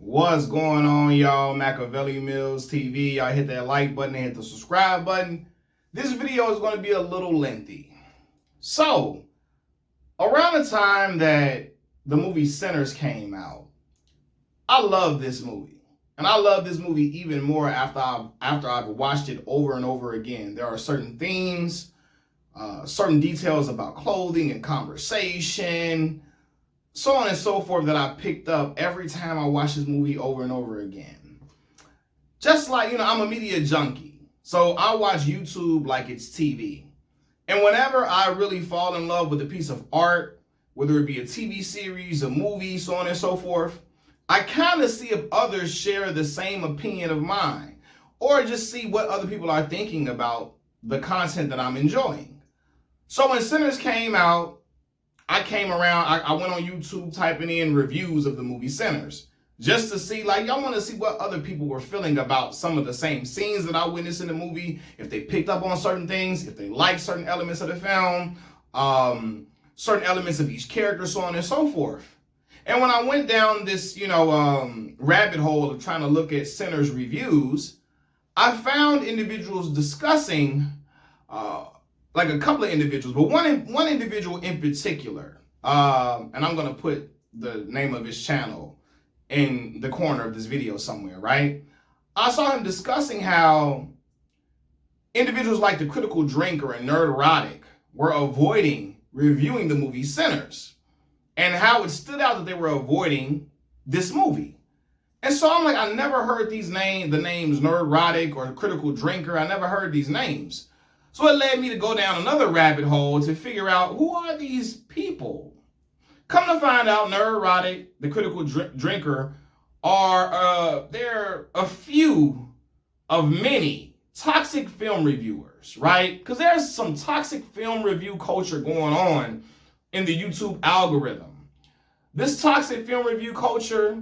What's going on, y'all? Machiavelli Mills TV. Y'all hit that like button and hit the subscribe button. This video is going to be a little lengthy. So, around the time that the movie Sinners came out, I love this movie. And I love this movie even more after I've watched it over and over again. There are certain themes, certain details about clothing and conversation, so on and so forth that I picked up every time I watch this movie over and over again. Just like, I'm a media junkie. So I watch YouTube like it's TV. And whenever I really fall in love with a piece of art, whether it be a TV series, a movie, so on and so forth, I kind of see if others share the same opinion of mine, or just see what other people are thinking about the content that I'm enjoying. So when Sinners came out, I came around, I went on YouTube typing in reviews of the movie Sinners, just to see, y'all want to see what other people were feeling about some of the same scenes that I witnessed in the movie, if they picked up on certain things, if they liked certain elements of the film, certain elements of each character, so on and so forth. And when I went down this, rabbit hole of trying to look at Sinners reviews, I found individuals discussing, like a couple of individuals, but one individual in particular, and I'm going to put the name of his channel in the corner of this video somewhere, right? I saw him discussing how individuals like the Critical Drinker and Nerdrotic were avoiding reviewing the movie Sinners, and how it stood out that they were avoiding this movie. And so I'm like, I never heard the names Nerdrotic or Critical Drinker. I never heard these names. So it led me to go down another rabbit hole to figure out, who are these people? Come to find out, Nerdrotic, the Critical Drinker, they're a few of many toxic film reviewers, right? Because there's some toxic film review culture going on in the YouTube algorithm. This toxic film review culture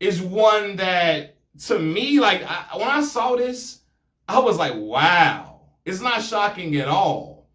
is one that, to me, when I saw this, I was like, wow. It's not shocking at all.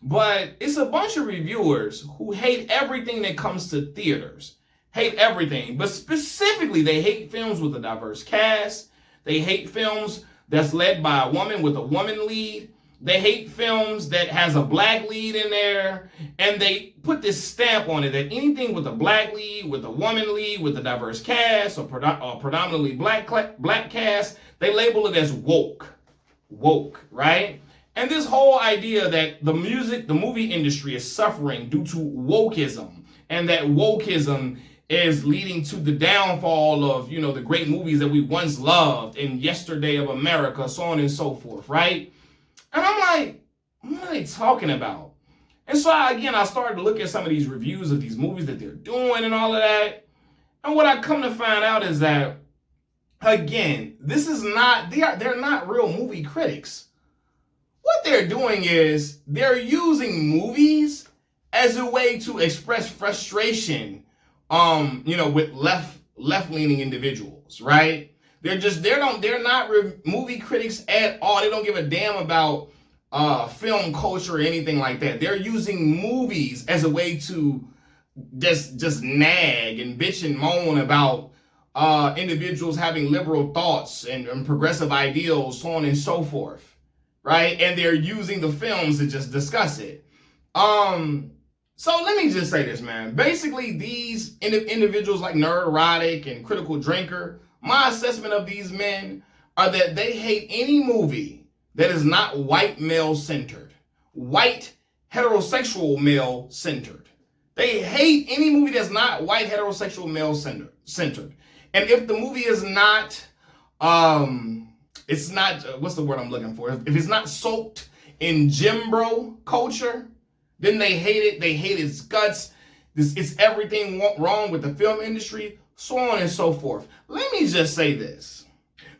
But it's a bunch of reviewers who hate everything that comes to theaters. Hate everything. But specifically, they hate films with a diverse cast. They hate films that's led by a woman with a woman lead. They hate films that has a black lead in there. And they put this stamp on it that anything with a black lead, with a woman lead, with a diverse cast, or predominantly black cast, they label it as woke. Woke, right? And this whole idea that the movie industry is suffering due to wokeism, and that wokeism is leading to the downfall of, the great movies that we once loved in Yesterday of America, so on and so forth, right? And I'm like, what are they talking about? And so I started to look at some of these reviews of these movies that they're doing and all of that. And what I come to find out is that, again, they're not real movie critics. What they're doing is they're using movies as a way to express frustration, with left-leaning individuals, right? They're not movie critics at all. They don't give a damn about film culture or anything like that. They're using movies as a way to just nag and bitch and moan about individuals having liberal thoughts and progressive ideals, so on and so forth. Right? And they're using the films to just discuss it. So let me just say this, man. Basically, these individuals like Nerdrotic and Critical Drinker, my assessment of these men are that they hate any movie that is not white male-centered. White heterosexual male-centered. They hate any movie that's not white heterosexual male-centered. And if the movie is not... it's not, what's the word I'm looking for? If it's not soaked in gym bro culture, then they hate it. They hate its guts. It's everything wrong with the film industry, so on and so forth. Let me just say this.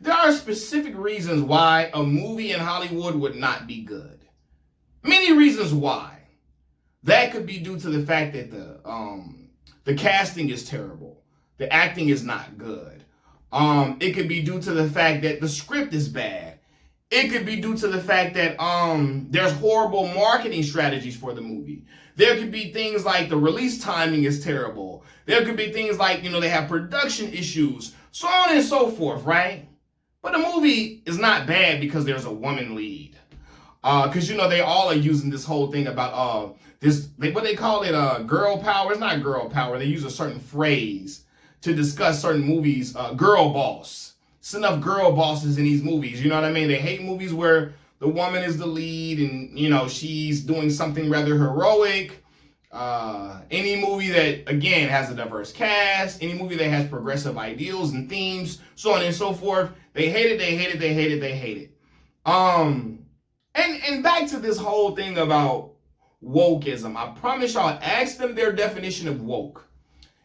There are specific reasons why a movie in Hollywood would not be good. Many reasons why. That could be due to the fact that the casting is terrible. The acting is not good. It could be due to the fact that the script is bad. It could be due to the fact that there's horrible marketing strategies for the movie. There could be things like the release timing is terrible. There could be things like, they have production issues. so on and so forth, right? But the movie is not bad because there's a woman lead. Because, they all are using this whole thing about what they call it, girl power. It's not girl power. They use a certain phrase to discuss certain movies, girl boss. It's enough girl bosses in these movies, you know what I mean? They hate movies where the woman is the lead and, she's doing something rather heroic. Any movie that, again, has a diverse cast, any movie that has progressive ideals and themes, so on and so forth, they hate it, they hate it, they hate it, they hate it. And back to this whole thing about wokeism. I promise y'all, ask them their definition of woke.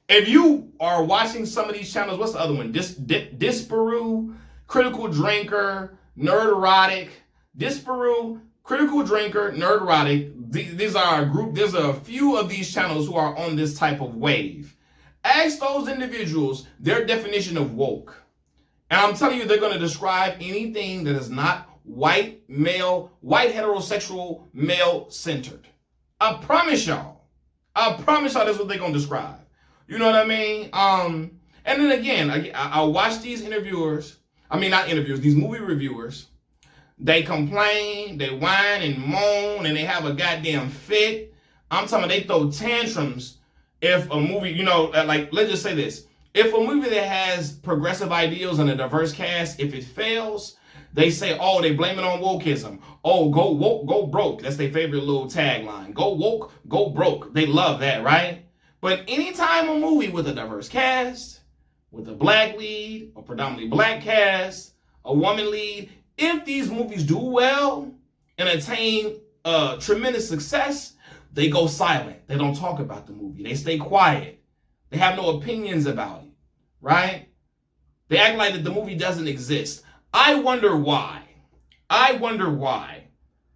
If you are watching some of these channels, what's the other one? Disparu, Critical Drinker, Nerdrotic. Disparu, Critical Drinker, Nerdrotic. These are a group. There's a few of these channels who are on this type of wave. Ask those individuals their definition of woke. And I'm telling you, they're going to describe anything that is not white heterosexual, male-centered. I promise y'all that's what they're going to describe. You know what I mean? And then again, I watch these these movie reviewers. They complain, they whine and moan, and they have a goddamn fit. I'm talking about they throw tantrums if a movie, like, let's just say this. If a movie that has progressive ideals and a diverse cast, if it fails, they say, oh, they blame it on wokeism. Oh, go woke, go broke. That's their favorite little tagline. Go woke, go broke. They love that, right? But anytime a movie with a diverse cast, with a black lead, a predominantly black cast, a woman lead, if these movies do well and attain tremendous success, they go silent. They don't talk about the movie. They stay quiet. They have no opinions about it, right? They act like that the movie doesn't exist. I wonder why.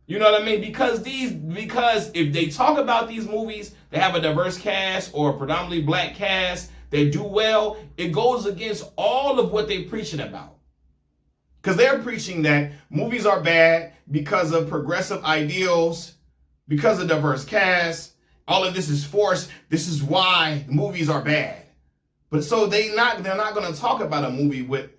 You know what I mean? Because if they talk about these movies, they have a diverse cast or a predominantly black cast, they do well, it goes against all of what they're preaching about. Because they're preaching that movies are bad because of progressive ideals, because of diverse casts, all of this is forced, this is why movies are bad. But so they're not going to talk about a movie with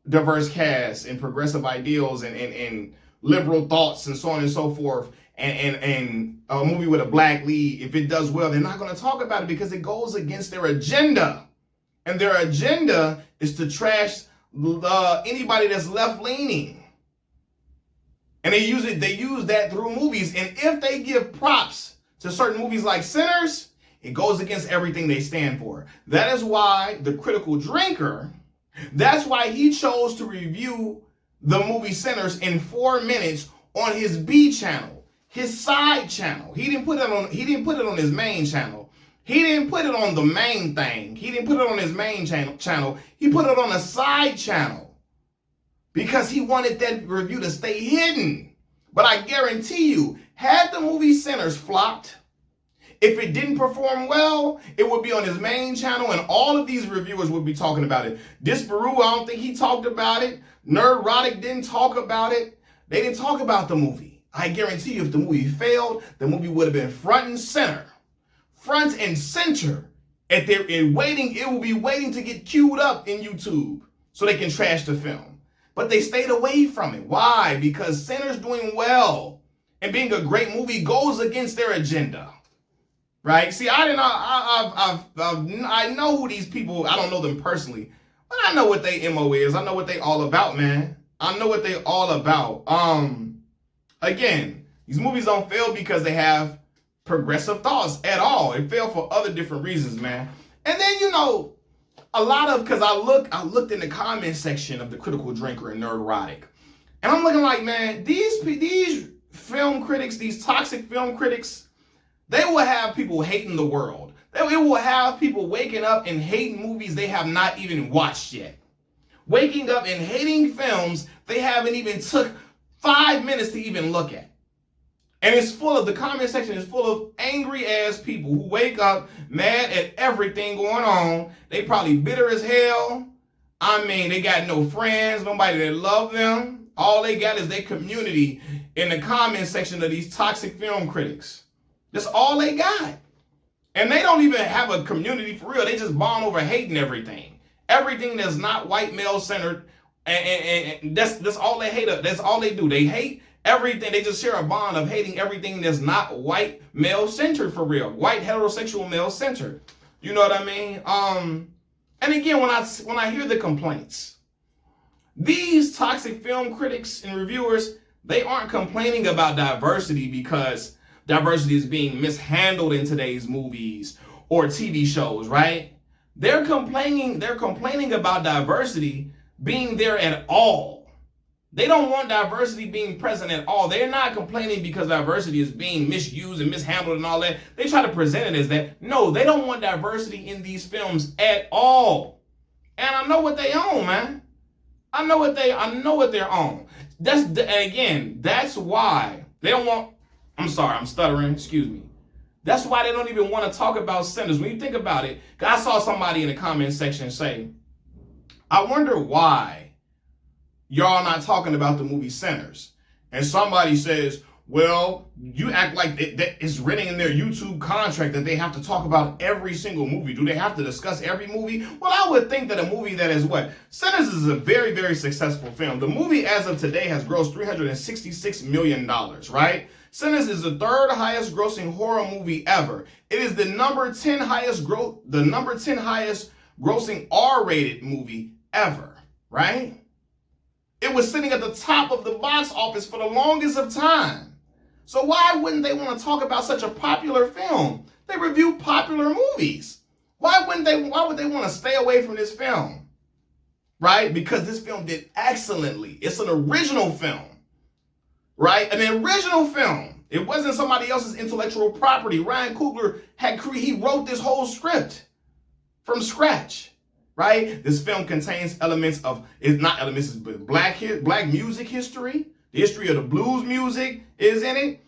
diverse casts and progressive ideals and liberal thoughts and so on and so forth, and a movie with a black lead. If it does well, they're not going to talk about it because it goes against their agenda. And their agenda is to trash anybody that's left-leaning. And they use that through movies. And if they give props to certain movies like Sinners, it goes against everything they stand for. That is why the Critical Drinker, that's why he chose to review the movie Sinners in 4 minutes on his B channel, his side channel. He didn't put it on his main channel. He didn't put it on the main thing. He didn't put it on his main channel. He put it on a side channel because he wanted that review to stay hidden. But I guarantee you, had the movie Sinners flopped, if it didn't perform well, it would be on his main channel and all of these reviewers would be talking about it. Disparu, I don't think he talked about it. Nerdrotic didn't talk about it. They didn't talk about the movie. I guarantee you if the movie failed, the movie would have been front and center. Front and center. It will be waiting to get queued up in YouTube so they can trash the film. But they stayed away from it. Why? Because Sinners doing well and being a great movie goes against their agenda. Right? See, I know who these people, I don't know them personally, but I know what they MO is. I know what they all about, man. I know what they all about. Again, these movies don't fail because they have progressive thoughts at all. It failed for other different reasons, man. And then, because I looked in the comment section of the Critical Drinker and Nerdrotic, and I'm looking like, man, these film critics, these toxic film critics, they will have people hating the world. They will have people waking up and hating movies they have not even watched yet. Waking up and hating films they haven't even took 5 minutes to even look at. And the comment section is full of angry ass people who wake up mad at everything going on. They probably bitter as hell. They got no friends, nobody that love them. All they got is their community in the comment section of these toxic film critics. That's all they got. And they don't even have a community for real. They just bond over hating everything. Everything that's not white male centered, and that's all they hate. That's all they do. They hate everything. They just share a bond of hating everything that's not white male centered for real. White heterosexual male centered. You know what I mean? And again, when I hear the complaints, these toxic film critics and reviewers, they aren't complaining about diversity because diversity is being mishandled in today's movies or TV shows, right? They're complaining about diversity being there at all. They don't want diversity being present at all. They're not complaining because diversity is being misused and mishandled and all that. They try to present it as that. No, they don't want diversity in these films at all. And I know what they own, man. I know what they're on. That's why they don't want. I'm sorry, I'm stuttering. Excuse me. That's why they don't even want to talk about sinners. When you think about it, I saw somebody in the comment section say, I wonder why y'all not talking about the movie Sinners. And somebody says, well, you act like that it's written in their YouTube contract that they have to talk about every single movie. Do they have to discuss every movie? Well, I would think that a movie that is what? Sinners is a very, very successful film. The movie as of today has grossed $366 million, right? Sinners is the third highest grossing horror movie ever. It is the number 10 highest grossing R-rated movie ever, right? It was sitting at the top of the box office for the longest of time. So why wouldn't they want to talk about such a popular film? They review popular movies. Why would they want to stay away from this film? Right? Because this film did excellently. It's an original film. Right? An original film. It wasn't somebody else's intellectual property. Ryan Coogler he wrote this whole script from scratch. Right? This film contains but black music history. The history of the blues music is in it.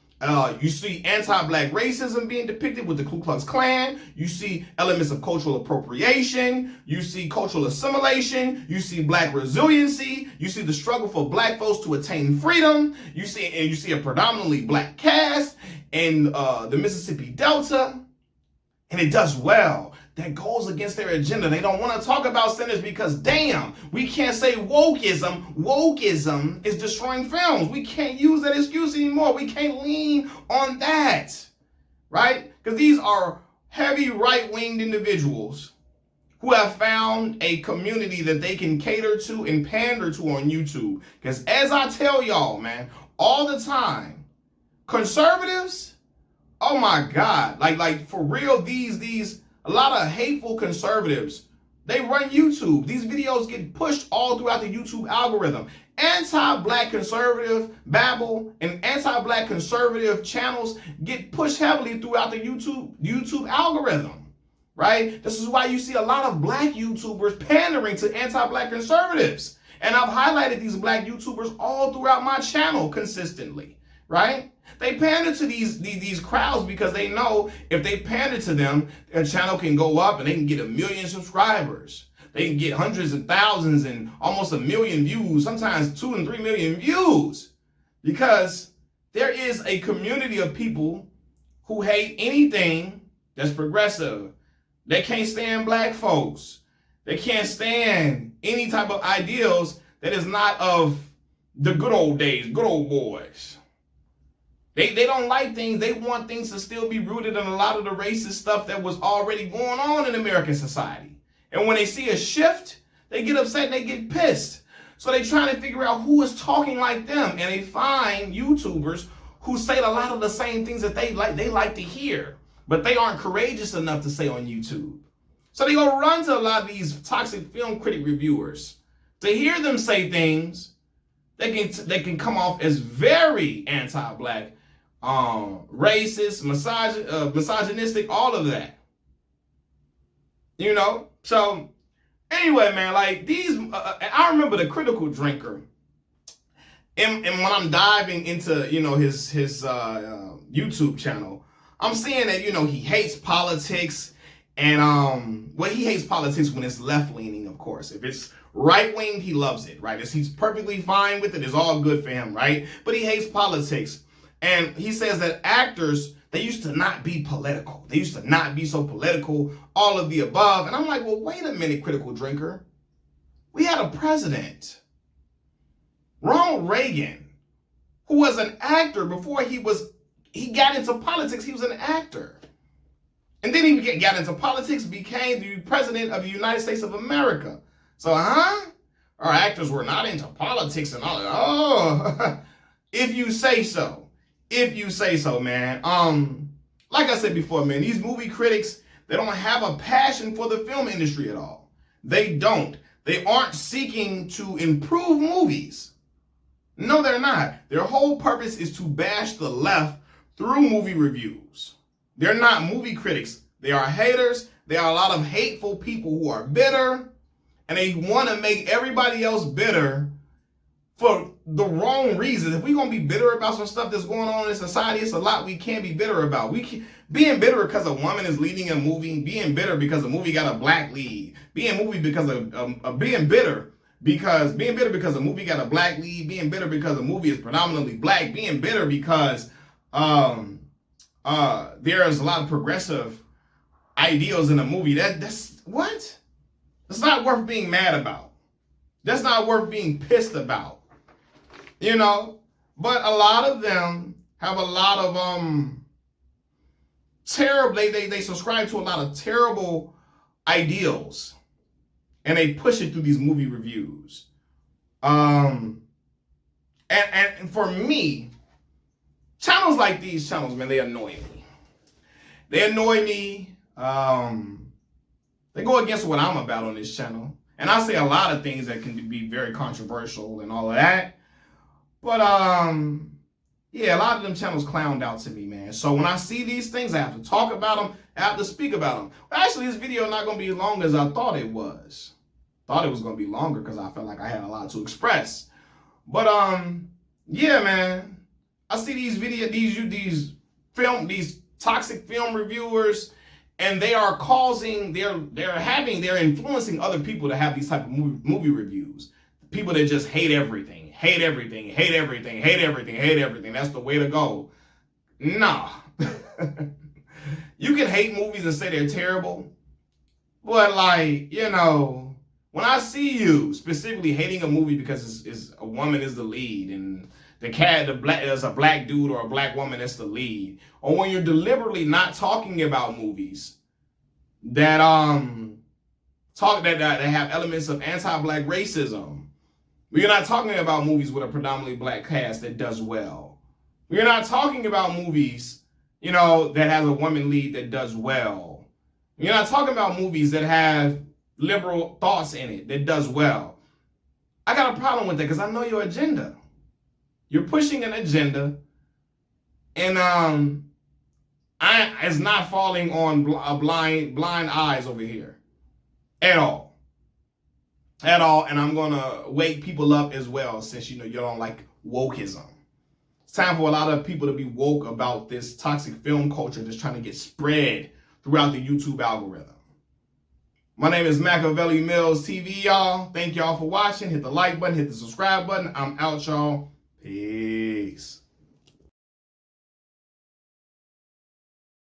You see anti-black racism being depicted with the Ku Klux Klan. You see elements of cultural appropriation. You see cultural assimilation. You see black resiliency. You see the struggle for black folks to attain freedom. You see a predominantly black cast in the Mississippi Delta. And it does well. That goes against their agenda. They don't want to talk about sinners because, damn, we can't say wokeism. Wokeism is destroying films. We can't use that excuse anymore. We can't lean on that, right? Because these are heavy right-winged individuals who have found a community that they can cater to and pander to on YouTube. Because as I tell y'all, man, all the time, conservatives, oh my God, like for real, a lot of hateful conservatives, they run YouTube. These videos get pushed all throughout the YouTube algorithm. Anti-black conservative babble and anti-black conservative channels get pushed heavily throughout the YouTube algorithm, right? This is why you see a lot of black YouTubers pandering to anti-black conservatives. And I've highlighted these black YouTubers all throughout my channel consistently, right? They pander to these crowds because they know if they pander to them, their channel can go up and they can get 1 million subscribers. They can get hundreds of thousands and almost 1 million views, sometimes 2 and 3 million views. Because there is a community of people who hate anything that's progressive. They can't stand black folks. They can't stand any type of ideals that is not of the good old days, good old boys. They don't like things. They want things to still be rooted in a lot of the racist stuff that was already going on in American society. And when they see a shift, they get upset and they get pissed. So they're trying to figure out who is talking like them. And they find YouTubers who say a lot of the same things that they like to hear, but they aren't courageous enough to say on YouTube. So they go run to a lot of these toxic film critic reviewers to hear them say things that can come off as very anti-black, racist, misogynistic, all of that. You know? So, anyway, man, like these, I remember the Critical Drinker, and when I'm diving into, you know, his YouTube channel, I'm seeing that, you know, he hates politics, and, well, he hates politics when it's left-leaning, of course. If it's right-wing, he loves it, right? He's perfectly fine with it. It's all good for him, right? But he hates politics. And he says that actors, they used to not be political. They used to not be so political, all of the above. And I'm like, well, wait a minute, Critical Drinker. We had a president, Ronald Reagan, who was an actor before he got into politics. He was an actor. And then he got into politics, became the president of the United States of America. So, our actors were not into politics and all that. Oh, if you say so. If you say so, man. Like I said before, man, these movie critics, they don't have a passion for the film industry at all. They don't. They aren't seeking to improve movies. No, they're not. Their whole purpose is to bash the left through movie reviews. They're not movie critics. They are haters. They are a lot of hateful people who are bitter, and they want to make everybody else bitter for the wrong reasons. If we're going to be bitter about some stuff that's going on in society, it's a lot we can't be bitter about. Being bitter because a woman is leading a movie, being bitter because a movie got a black lead, being bitter because a movie got a black lead, being bitter because a movie is predominantly black, being bitter because there is a lot of progressive ideals in a movie. That's what? That's not worth being mad about. That's not worth being pissed about. You know? But a lot of them have a lot of terrible, they subscribe to a lot of terrible ideals. And they push it through these movie reviews. And for me, channels like these channels, man, they annoy me. They annoy me. They go against what I'm about on this channel. And I say a lot of things that can be very controversial and all of that. But, yeah, a lot of them channels clowned out to me, man. So when I see these things, I have to talk about them. I have to speak about them. But actually, this video is not going to be as long as I thought it was. Thought it was going to be longer because I felt like I had a lot to express. But, yeah, man. I see these these toxic film reviewers, and they are they're influencing other people to have these type of movie reviews. People that just hate everything, hate everything, hate everything, hate everything, hate everything. That's the way to go. Nah. You can hate movies and say they're terrible, but like, you know, when I see you specifically hating a movie because it's a woman is the lead and there's a black dude or a black woman that's the lead, or when you're deliberately not talking about movies that that have elements of anti-black racism, we're not talking about movies with a predominantly black cast that does well. We're not talking about movies, you know, that has a woman lead that does well. We're not talking about movies that have liberal thoughts in it that does well. I got a problem with that because I know your agenda. You're pushing an agenda, and it's not falling on blind eyes over here at all. At all, and I'm gonna wake people up as well, since you know you don't like wokeism. It's time for a lot of people to be woke about this toxic film culture that's trying to get spread throughout the YouTube algorithm. My name is Machiavelli Mills TV, y'all. Thank y'all for watching. Hit the like button, hit the subscribe button. I'm out, y'all. Peace.